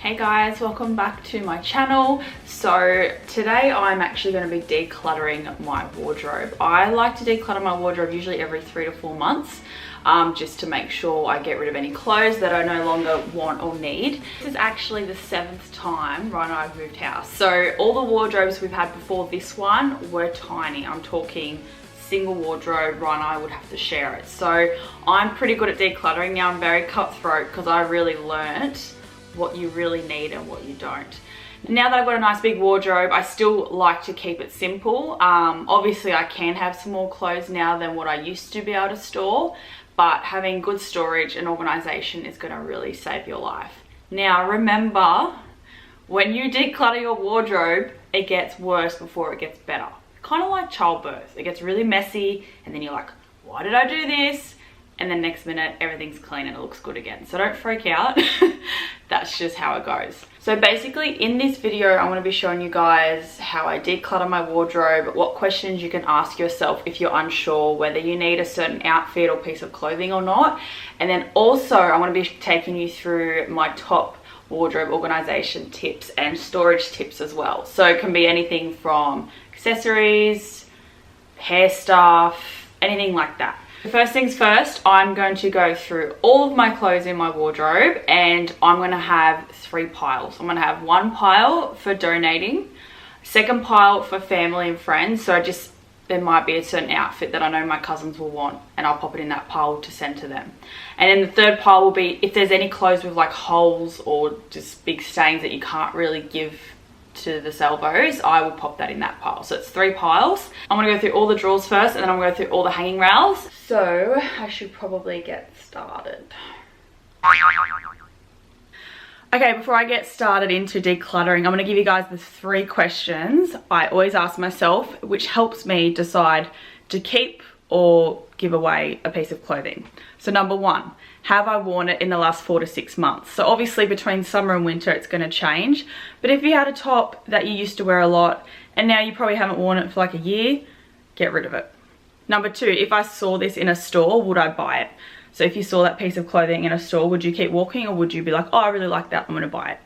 Hey guys, welcome back to my channel. So today I'm actually going to be decluttering my wardrobe. I like to declutter my wardrobe usually every 3 to 4 months, just to make sure I get rid of any clothes that I no longer want or need. This is actually the 7th time Ryan and I have moved house. So all the wardrobes we've had before this one were tiny. I'm talking single wardrobe. Ryan and I would have to share it. So I'm pretty good at decluttering now. I'm very cutthroat because I really learnt what you really need and what you don't. Now that I've got a nice big wardrobe, I still like to keep it simple. Obviously I can have some more clothes now than what I used to be able to store, but having good storage and organization is going to really save your life. Now remember, when you declutter your wardrobe, it gets worse before it gets better. Kind of like childbirth. It gets really messy and then you're like, why did I do this? And then next minute everything's clean and it looks good again. So don't freak out. That's just how it goes. So basically in this video I'm going to be showing you guys how I declutter my wardrobe, what questions you can ask yourself if you're unsure whether you need a certain outfit or piece of clothing or not. And then also I'm going to be taking you through my top wardrobe organization tips and storage tips as well. So it can be anything from accessories, hair stuff, anything like that. First things first, I'm going to go through all of my clothes in my wardrobe and I'm going to have 3 piles. I'm going to have 1 pile for donating, 2nd pile for family and friends. So there might be a certain outfit that I know my cousins will want and I'll pop it in that pile to send to them. And then the 3rd pile will be if there's any clothes with like holes or just big stains that you can't really give to the salvos, I will pop that in that pile. So it's 3 piles. I'm gonna go through all the drawers first and then I'm gonna go through all the hanging rails. So I should probably get started. Okay, before I get started into decluttering, I'm gonna give you guys the 3 questions I always ask myself, which helps me decide to keep or give away a piece of clothing. So number 1, have I worn it in the last 4 to 6 months? So obviously between summer and winter it's going to change, but if you had a top that you used to wear a lot and now you probably haven't worn it for like a year, get rid of it. Number 2, if I saw this in a store, would I buy it? So if you saw that piece of clothing in a store, would you keep walking or would you be like, oh, I really like that, I'm going to buy it?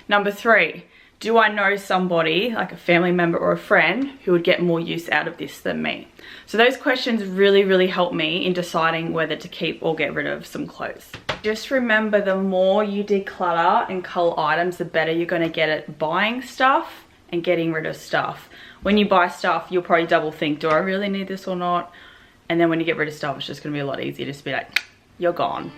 Number 3, do I know somebody, like a family member or a friend, who would get more use out of this than me? So those questions really help me in deciding whether to keep or get rid of some clothes. Just remember, the more you declutter and cull items, the better you're going to get at buying stuff and getting rid of stuff. When you buy stuff, you'll probably double think, do I really need this or not? And then when you get rid of stuff, it's just going to be a lot easier to be like, you're gone.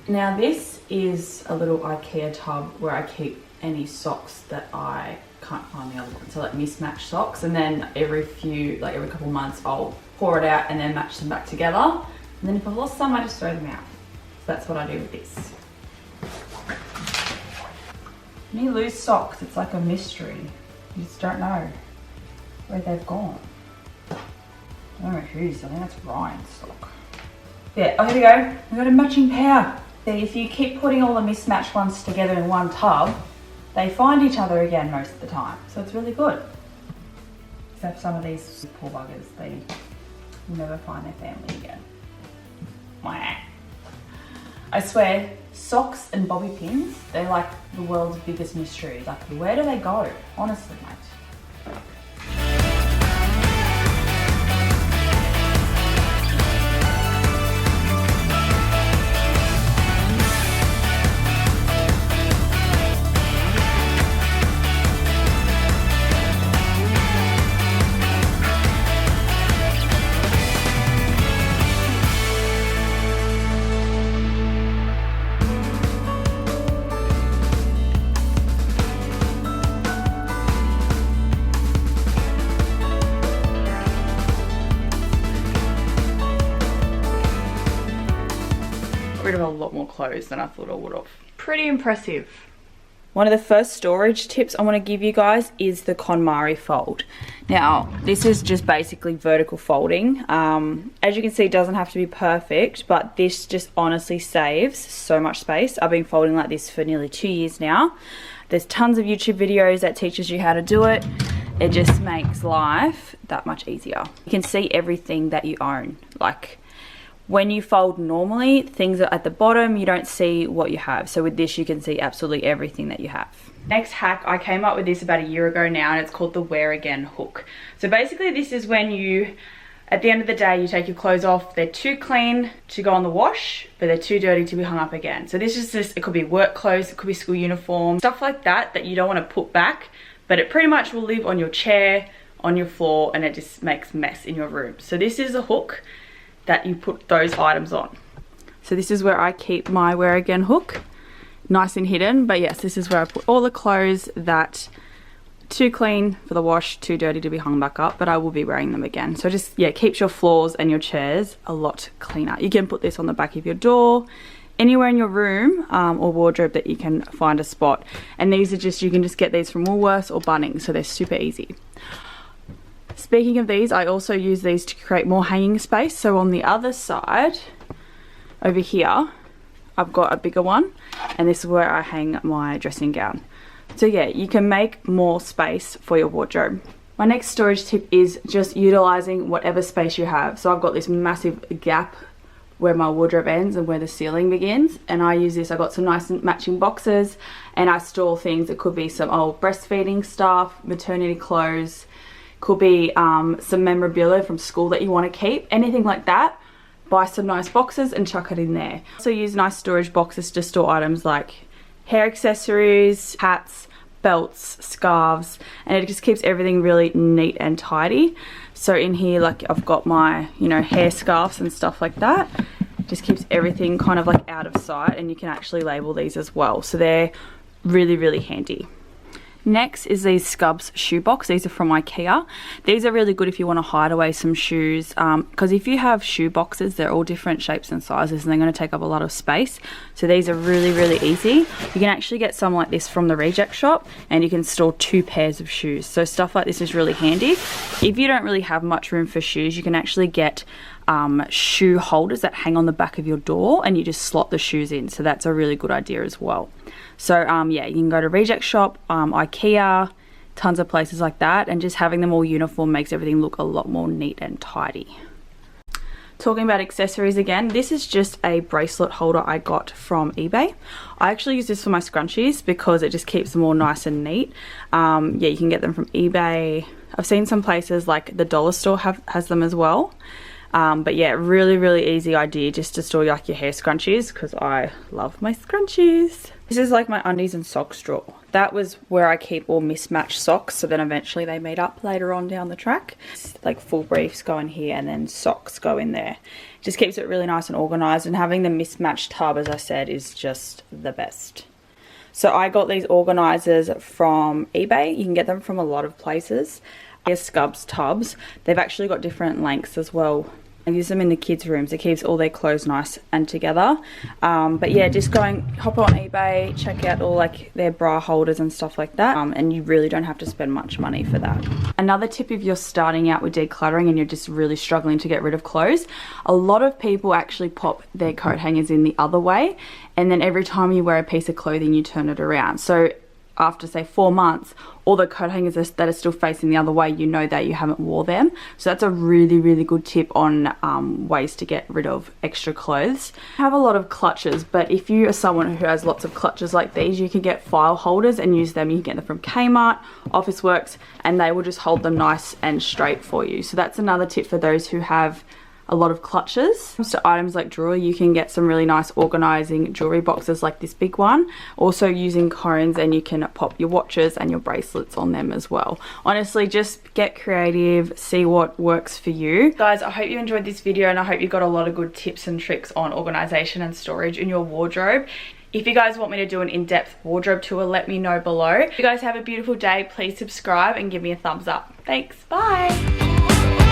Now this is a little IKEA tub where I keep any socks that I can't find the other one. So like mismatched socks, and then every couple months I'll pour it out and then match them back together. And then if I've lost some, I just throw them out. So that's what I do with this. When you lose socks, it's like a mystery. You just don't know where they've gone. I don't know whose, I think that's Ryan's sock. Yeah, oh here we go. We got a matching pair. If you keep putting all the mismatched ones together in one tub, they find each other again most of the time. So it's really good. Except some of these poor buggers, they will never find their family again. I swear, socks and bobby pins, they're like the world's biggest mystery. Like, where do they go? Honestly, mate. rid of a lot more clothes than I thought I would have. Pretty impressive. One of the first storage tips I want to give you guys is the KonMari fold. Now, this is just basically vertical folding. As you can see, it doesn't have to be perfect, but this just honestly saves so much space. I've been folding like this for nearly 2 years now. There's tons of YouTube videos that teaches you how to do it. It just makes life that much easier. You can see everything that you own. Like, when you fold normally, things are at the bottom, you don't see what you have. So with this, you can see absolutely everything that you have. Next hack, I came up with this about a year ago now, and it's called the Wear Again hook. So basically this is when you, at the end of the day, you take your clothes off, they're too clean to go on the wash, but they're too dirty to be hung up again. So this is just, it could be work clothes, it could be school uniform, stuff like that that you don't want to put back, but it pretty much will live on your chair, on your floor, and it just makes mess in your room. So this is a hook that you put those items on. So this is where I keep my Wear Again hook, nice and hidden, but yes, this is where I put all the clothes that too clean for the wash, too dirty to be hung back up, but I will be wearing them again. So just, yeah, keeps your floors and your chairs a lot cleaner. You can put this on the back of your door, anywhere in your room or wardrobe that you can find a spot. And these are just, you can just get these from Woolworths or Bunnings, so they're super easy. Speaking of these, I also use these to create more hanging space. So on the other side, over here, I've got a bigger one, and this is where I hang my dressing gown. So yeah, you can make more space for your wardrobe. My next storage tip is just utilizing whatever space you have. So I've got this massive gap where my wardrobe ends and where the ceiling begins, and I use this. I got some nice matching boxes, and I store things. It could be some old breastfeeding stuff, maternity clothes, could be some memorabilia from school that you want to keep, anything like that. Buy some nice boxes and chuck it in there. Also use nice storage boxes to store items like hair accessories, hats, belts, scarves, and it just keeps everything really neat and tidy. So in here, like, I've got my, you know, hair scarves and stuff like that. Just keeps everything kind of like out of sight, and you can actually label these as well. So they're really, really handy. Next is these Scubs shoebox. These are from IKEA. These are really good if you want to hide away some shoes, because if you have shoe boxes, they're all different shapes and sizes, and they're going to take up a lot of space. So these are really, really easy. You can actually get some like this from the Reject Shop, and you can store 2 pairs of shoes. So stuff like this is really handy. If you don't really have much room for shoes, you can actually get shoe holders that hang on the back of your door, and you just slot the shoes in. So that's a really good idea as well. So yeah, you can go to Reject Shop, IKEA, tons of places like that, and just having them all uniform makes everything look a lot more neat and tidy. Talking about accessories again, this is just a bracelet holder I got from eBay. I actually use this for my scrunchies because it just keeps them all nice and neat. Yeah, you can get them from eBay. I've seen some places like the dollar store has them as well. But yeah, really, really easy idea just to store like your hair scrunchies, because I love my scrunchies. This is like my undies and socks drawer. That was where I keep all mismatched socks, so then eventually they meet up later on down the track. Like full briefs go in here and then socks go in there. Just keeps it really nice and organized, and having the mismatched tub, as I said, is just the best. So I got these organizers from eBay. You can get them from a lot of places. They're Scubs tubs. They've actually got different lengths as well. I use them in the kids' rooms. It keeps all their clothes nice and together. But yeah, just hop on eBay, check out all like their bra holders and stuff like that. And you really don't have to spend much money for that. Another tip, if you're starting out with decluttering and you're just really struggling to get rid of clothes, a lot of people actually pop their coat hangers in the other way, and then every time you wear a piece of clothing, you turn it around. So after say 4 months, all the coat hangers that are still facing the other way, you know that you haven't wore them. So that's a really, really good tip on ways to get rid of extra clothes. I have a lot of clutches, but if you are someone who has lots of clutches like these, you can get file holders and use them. You can get them from Kmart, Officeworks, and they will just hold them nice and straight for you. So that's another tip for those who have a lot of clutches. So items like jewelry, you can get some really nice organizing jewelry boxes like this big one. Also using cones, and you can pop your watches and your bracelets on them as well. Honestly, just get creative, see what works for you. Guys, I hope you enjoyed this video, and I hope you got a lot of good tips and tricks on organization and storage in your wardrobe. If you guys want me to do an in-depth wardrobe tour, let me know below. If you guys have a beautiful day, please subscribe and give me a thumbs up. Thanks, bye.